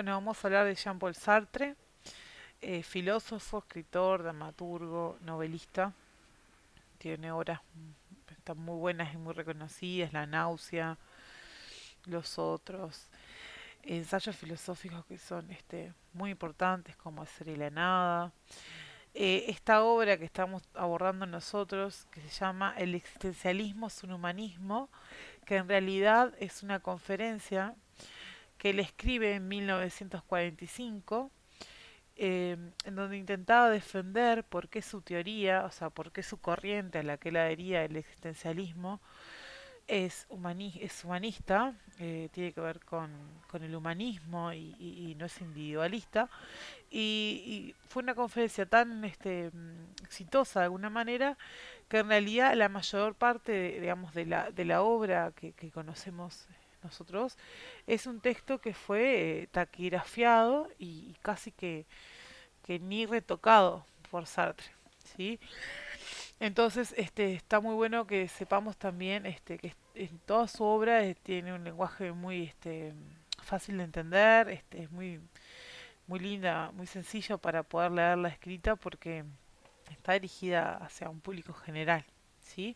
Bueno, vamos a hablar de Jean-Paul Sartre, filósofo, escritor, dramaturgo, novelista. Tiene obras están muy buenas y muy reconocidas, La náusea, Los otros, ensayos filosóficos que son muy importantes como El ser y la nada. Esta obra que estamos abordando nosotros, que se llama El existencialismo es un humanismo, que en realidad es una conferencia que él escribe en 1945, en donde intentaba defender por qué su teoría, o sea, por qué su corriente a la que él adhería, el existencialismo, es humanista, tiene que ver con el humanismo y no es individualista. Y fue una conferencia tan exitosa de alguna manera que en realidad la mayor parte, digamos, de la obra que conocemos nosotros es un texto que fue taquigrafiado y casi que ni retocado por Sartre, ¿sí? Entonces, está muy bueno que sepamos también que en toda su obra tiene un lenguaje muy fácil de entender, es muy linda, muy sencillo para poder leerla escrita porque está dirigida hacia un público general, ¿sí?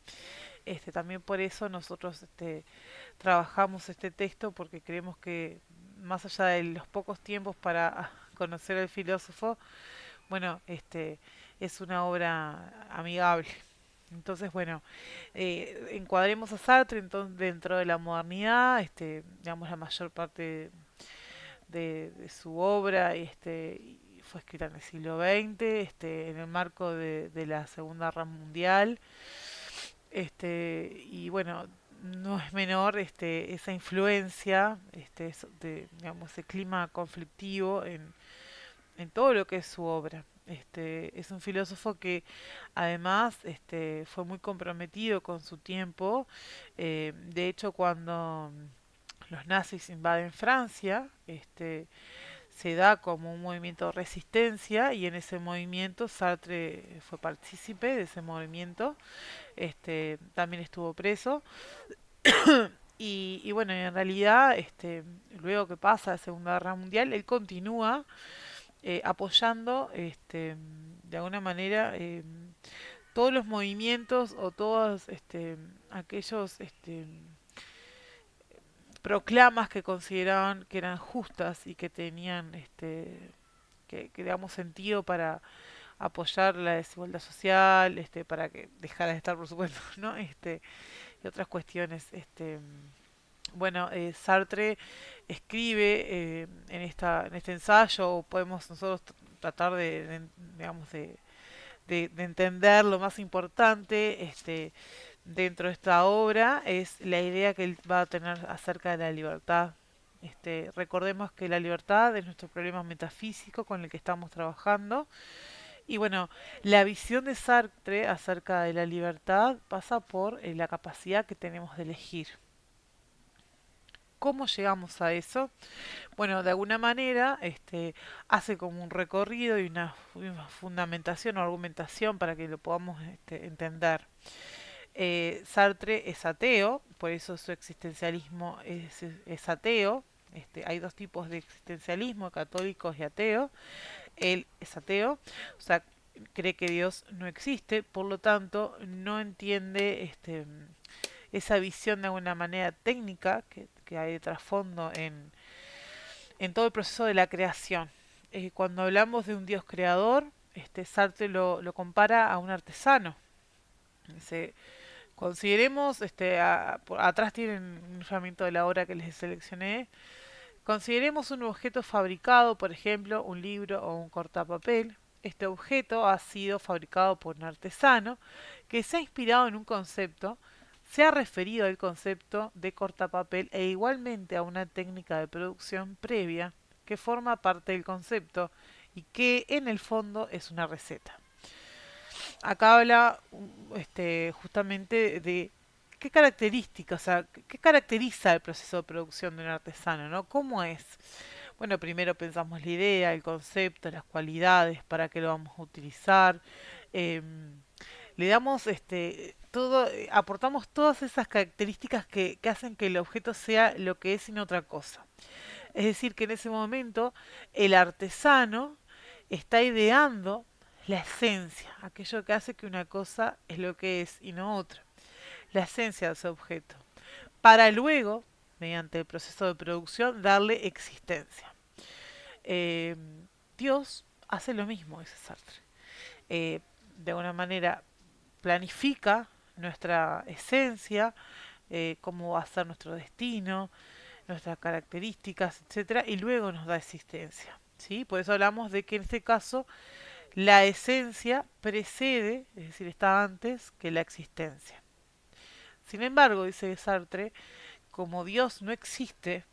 También por eso nosotros trabajamos este texto porque creemos que más allá de los pocos tiempos para conocer al filósofo, bueno, es una obra amigable. Entonces, bueno, encuadremos a Sartre entonces, dentro de la modernidad, digamos la mayor parte de su obra fue escrita en el siglo XX, en el marco de la Segunda Guerra Mundial, y bueno, no es menor esa influencia, digamos, ese clima conflictivo en todo lo que es su obra. Es un filósofo que además fue muy comprometido con su tiempo. De hecho, cuando los nazis invaden Francia, se da como un movimiento de resistencia y en ese movimiento Sartre fue partícipe de ese movimiento. También estuvo preso. Y bueno, en realidad, luego que pasa la Segunda Guerra Mundial, él continúa apoyando de alguna manera todos los movimientos o todos aquellos proclamas que consideraban que eran justas y que tenían que damos sentido para apoyar la desigualdad social, para que dejara de estar, por supuesto, ¿no? Y otras cuestiones. Bueno, Sartre escribe en este ensayo, o podemos nosotros tratar digamos, de entender lo más importante dentro de esta obra, es la idea que él va a tener acerca de la libertad. Recordemos que la libertad es nuestro problema metafísico con el que estamos trabajando. Y bueno, la visión de Sartre acerca de la libertad pasa por la capacidad que tenemos de elegir. ¿Cómo llegamos a eso? Bueno, de alguna manera hace como un recorrido y una fundamentación o argumentación para que lo podamos entender. Sartre es ateo, por eso su existencialismo es ateo. Hay dos tipos de existencialismo, católicos y ateos. Él es ateo, o sea, cree que Dios no existe, por lo tanto no entiende esa visión de alguna manera técnica que hay de trasfondo en todo el proceso de la creación. Cuando hablamos de un Dios creador, Sartre lo compara a un artesano. Se, consideremos, atrás tienen un fragmento de la obra que les seleccioné. Consideremos un objeto fabricado, por ejemplo, un libro o un cortapapel. Este objeto ha sido fabricado por un artesano que se ha inspirado en un concepto, se ha referido al concepto de cortapapel e igualmente a una técnica de producción previa que forma parte del concepto y que en el fondo es una receta. Acá habla justamente de qué características, o sea, qué caracteriza el proceso de producción de un artesano, ¿no? ¿Cómo es? Bueno, primero pensamos la idea, el concepto, las cualidades, para qué lo vamos a utilizar. Le damos todo, aportamos todas esas características que hacen que el objeto sea lo que es y no otra cosa. Es decir, que en ese momento el artesano está ideando la esencia, aquello que hace que una cosa es lo que es y no otra, la esencia de ese objeto, para luego, mediante el proceso de producción, darle existencia. Eh, Dios hace lo mismo, dice Sartre. Eh, de alguna manera planifica nuestra esencia, cómo va a ser nuestro destino, nuestras características, etcétera, y luego nos da existencia. ¿Sí? Por eso hablamos de que en este caso la esencia precede, es decir, está antes que la existencia. Sin embargo, dice Sartre, como Dios no existe,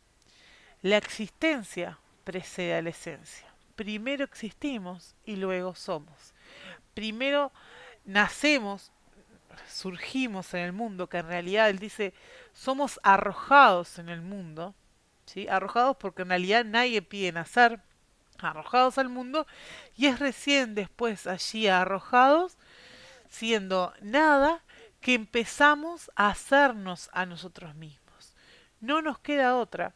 la existencia precede a la esencia. Primero existimos y luego somos. Primero nacemos, surgimos en el mundo, que en realidad él dice, somos arrojados en el mundo, ¿sí? Arrojados porque en realidad nadie pide nacer, arrojados al mundo, y es recién después allí arrojados, siendo nada, que empezamos a hacernos a nosotros mismos. No nos queda otra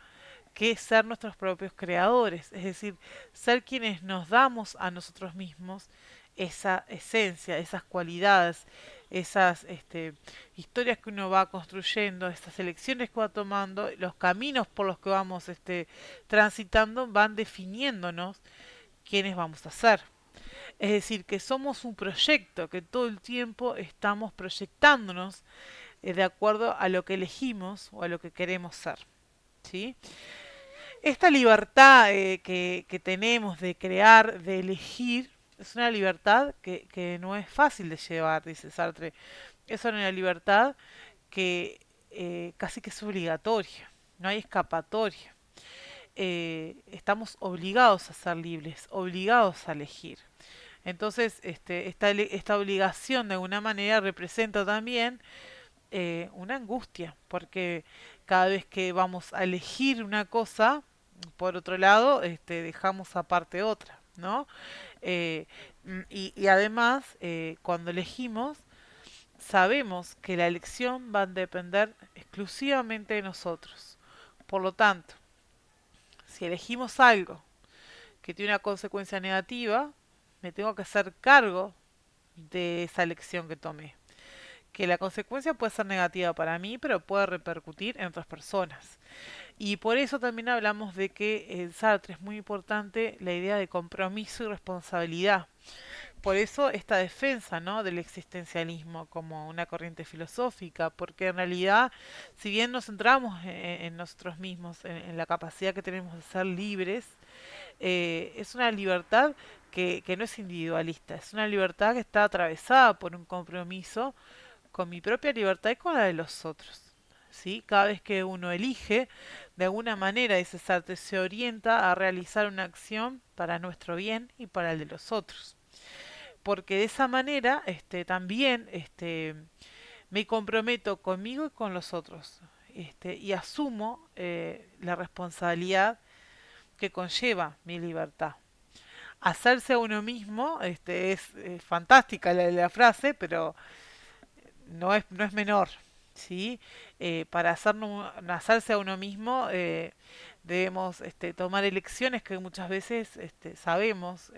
que ser nuestros propios creadores, es decir, ser quienes nos damos a nosotros mismos esa esencia, esas cualidades, esas historias que uno va construyendo, estas elecciones que va tomando, los caminos por los que vamos transitando, van definiéndonos quiénes vamos a ser. Es decir, que somos un proyecto, que todo el tiempo estamos proyectándonos de acuerdo a lo que elegimos o a lo que queremos ser. ¿Sí? Esta libertad que tenemos de crear, de elegir, es una libertad que no es fácil de llevar, dice Sartre. Es una libertad que casi que es obligatoria, no hay escapatoria. Estamos obligados a ser libres, obligados a elegir. Entonces, esta obligación de alguna manera representa también una angustia, porque cada vez que vamos a elegir una cosa, por otro lado, dejamos aparte otra, ¿no? Eh, y además, cuando elegimos, sabemos que la elección va a depender exclusivamente de nosotros. Por lo tanto, si elegimos algo que tiene una consecuencia negativa, me tengo que hacer cargo de esa elección que tomé. Que la consecuencia puede ser negativa para mí, pero puede repercutir en otras personas. Y por eso también hablamos de que en Sartre es muy importante la idea de compromiso y responsabilidad. Por eso esta defensa, ¿no?, del existencialismo como una corriente filosófica, porque en realidad, si bien nos centramos en nosotros mismos, en la capacidad que tenemos de ser libres, es una libertad que no es individualista, es una libertad que está atravesada por un compromiso con mi propia libertad y con la de los otros. ¿Sí? Cada vez que uno elige, de alguna manera, ese Sartre se orienta a realizar una acción para nuestro bien y para el de los otros. Porque de esa manera también me comprometo conmigo y con los otros. Y asumo la responsabilidad que conlleva mi libertad. Hacerse a uno mismo es fantástica la frase, pero no es menor, ¿sí? Para hacerse a uno mismo debemos tomar elecciones que muchas veces sabemos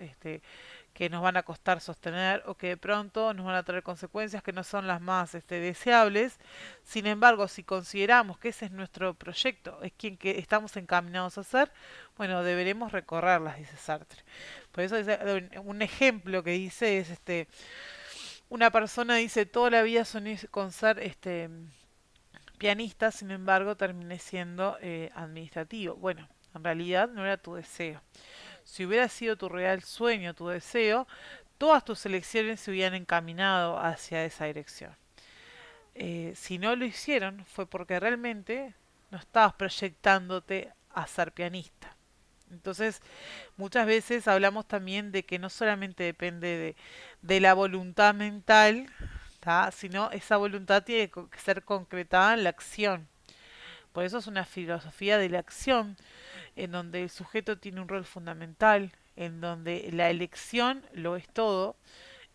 que nos van a costar sostener o que de pronto nos van a traer consecuencias que no son las más deseables. Sin embargo, si consideramos que ese es nuestro proyecto, es quien que estamos encaminados a hacer, bueno, deberemos recorrerlas, dice Sartre. Por eso un ejemplo que dice es una persona dice, toda la vida soñé con ser pianista, sin embargo terminé siendo administrativo. Bueno, en realidad no era tu deseo. Si hubiera sido tu real sueño, tu deseo, todas tus elecciones se hubieran encaminado hacia esa dirección. Si no lo hicieron fue porque realmente no estabas proyectándote a ser pianista. Entonces, muchas veces hablamos también de que no solamente depende de la voluntad mental, ¿tá?, sino esa voluntad tiene que ser concretada en la acción. Por eso es una filosofía de la acción, en donde el sujeto tiene un rol fundamental, en donde la elección lo es todo,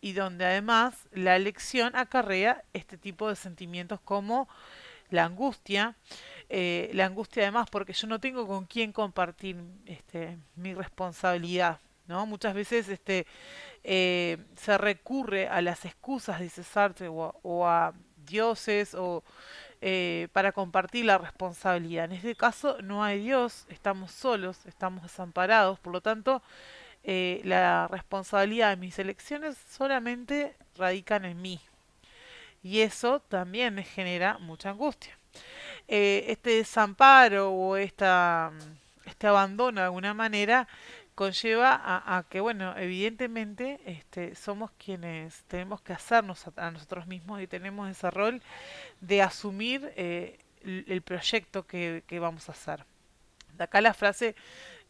y donde además la elección acarrea este tipo de sentimientos como la angustia, la angustia además porque yo no tengo con quién compartir mi responsabilidad, ¿no? Muchas veces se recurre a las excusas, dice Sartre, o a dioses para compartir la responsabilidad. En este caso no hay Dios, estamos solos, estamos desamparados, por lo tanto la responsabilidad de mis elecciones solamente radican en mí. Y eso también me genera mucha angustia. Este desamparo o este abandono de alguna manera conlleva a que, bueno, evidentemente somos quienes tenemos que hacernos a nosotros mismos y tenemos ese rol de asumir el proyecto que vamos a hacer. De acá la frase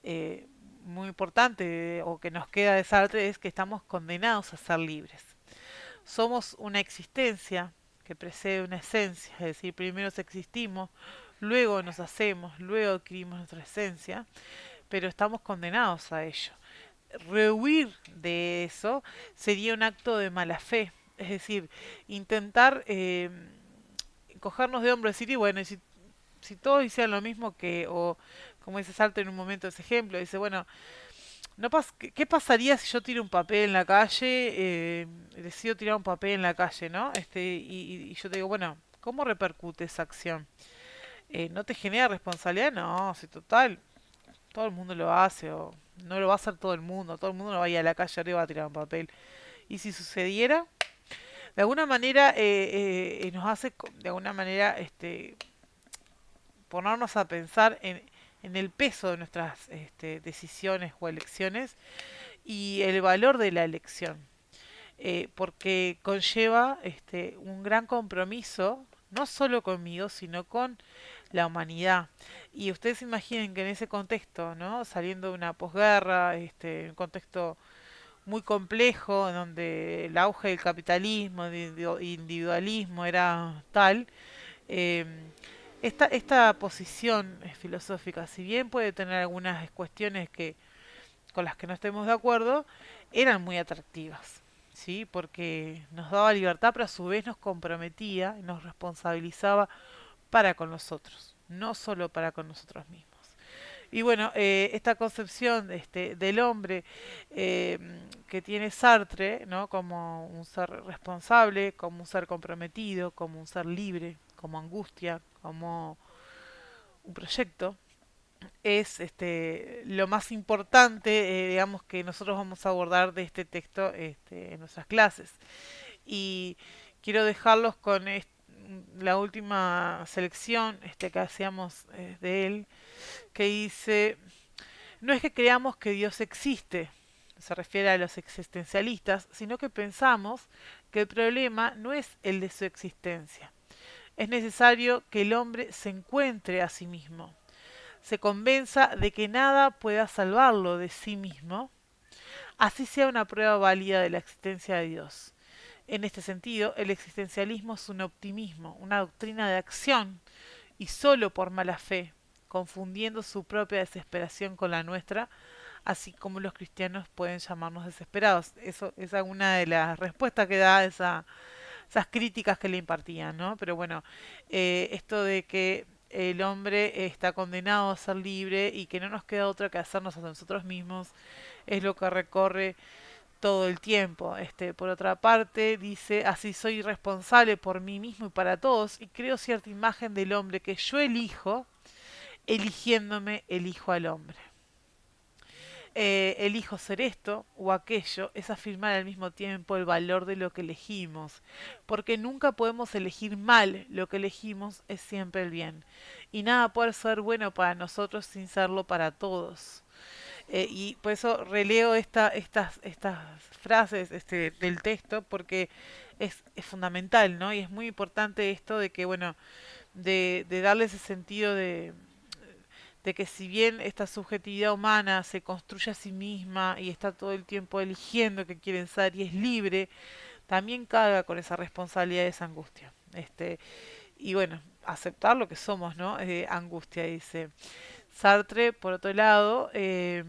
eh, muy importante o que nos queda de Sartre es que estamos condenados a ser libres. Somos una existencia que precede una esencia, es decir, primero existimos, luego nos hacemos, luego adquirimos nuestra esencia, pero estamos condenados a ello. Rehuir de eso sería un acto de mala fe, es decir, intentar cogernos de hombros y decir, y bueno, si todos hicieran lo mismo que, o como dice Sartre en un momento ese ejemplo, dice, bueno, no ¿qué pasaría si yo tiro un papel en la calle, decido tirar un papel en la calle, ¿no? Y yo te digo, bueno, ¿cómo repercute esa acción? ¿No te genera responsabilidad? No, si total, todo el mundo lo hace, o no lo va a hacer todo el mundo no va a ir a la calle arriba a tirar un papel. Y si sucediera, de alguna manera nos hace, de alguna manera, ponernos a pensar en el peso de nuestras decisiones o elecciones y el valor de la elección, porque conlleva un gran compromiso, no solo conmigo, sino con la humanidad. Y ustedes imaginen que en ese contexto, ¿no? Saliendo de una posguerra, un contexto muy complejo, en donde el auge del capitalismo, del individualismo era tal, eh, esta posición filosófica, si bien puede tener algunas cuestiones con las que no estemos de acuerdo, eran muy atractivas, ¿sí? Porque nos daba libertad, pero a su vez nos comprometía y nos responsabilizaba para con los otros, no solo para con nosotros mismos. Y bueno, esta concepción del hombre eh, que tiene Sartre, ¿no? Como un ser responsable, como un ser comprometido, como un ser libre, como angustia, como un proyecto, es lo más importante, digamos, que nosotros vamos a abordar de este texto en nuestras clases. Y quiero dejarlos con la última selección que hacíamos de él, que dice, no es que creamos que Dios existe, se refiere a los existencialistas, sino que pensamos que el problema no es el de su existencia. Es necesario que el hombre se encuentre a sí mismo, se convenza de que nada pueda salvarlo de sí mismo, así sea una prueba válida de la existencia de Dios. En este sentido, el existencialismo es un optimismo, una doctrina de acción, y solo por mala fe, confundiendo su propia desesperación con la nuestra, así como los cristianos pueden llamarnos desesperados. Eso es alguna de las respuestas que da esas críticas que le impartían, ¿no? Pero bueno, esto de que el hombre está condenado a ser libre y que no nos queda otra que hacernos a nosotros mismos, es lo que recorre todo el tiempo. Por otra parte, dice, así soy responsable por mí mismo y para todos, y creo cierta imagen del hombre que yo elijo, eligiéndome elijo al hombre. Elijo ser esto o aquello, es afirmar al mismo tiempo el valor de lo que elegimos, porque nunca podemos elegir mal, lo que elegimos es siempre el bien, y nada puede ser bueno para nosotros sin serlo para todos. Y por eso releo estas frases del texto, porque es fundamental, ¿no? Y es muy importante esto de que, bueno, de darle ese sentido de que si bien esta subjetividad humana se construye a sí misma y está todo el tiempo eligiendo qué quieren ser y es libre, también carga con esa responsabilidad de esa angustia. Y bueno, aceptar lo que somos, ¿no? Angustia, dice. Sartre, por otro lado, el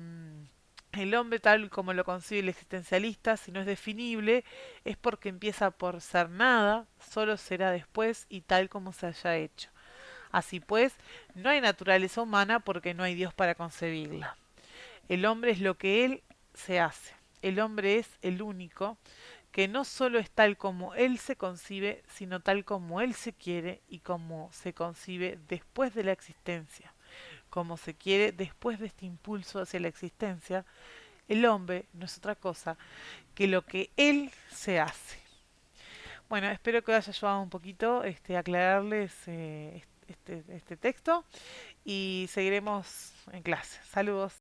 hombre tal como lo concibe el existencialista, si no es definible, es porque empieza por ser nada, solo será después y tal como se haya hecho. Así pues, no hay naturaleza humana porque no hay Dios para concebirla. El hombre es lo que él se hace. El hombre es el único que no solo es tal como él se concibe, sino tal como él se quiere y como se concibe después de la existencia, como se quiere después de este impulso hacia la existencia. El hombre no es otra cosa que lo que él se hace. Bueno, espero que os haya ayudado un poquito a aclararles este texto y seguiremos en clase. Saludos.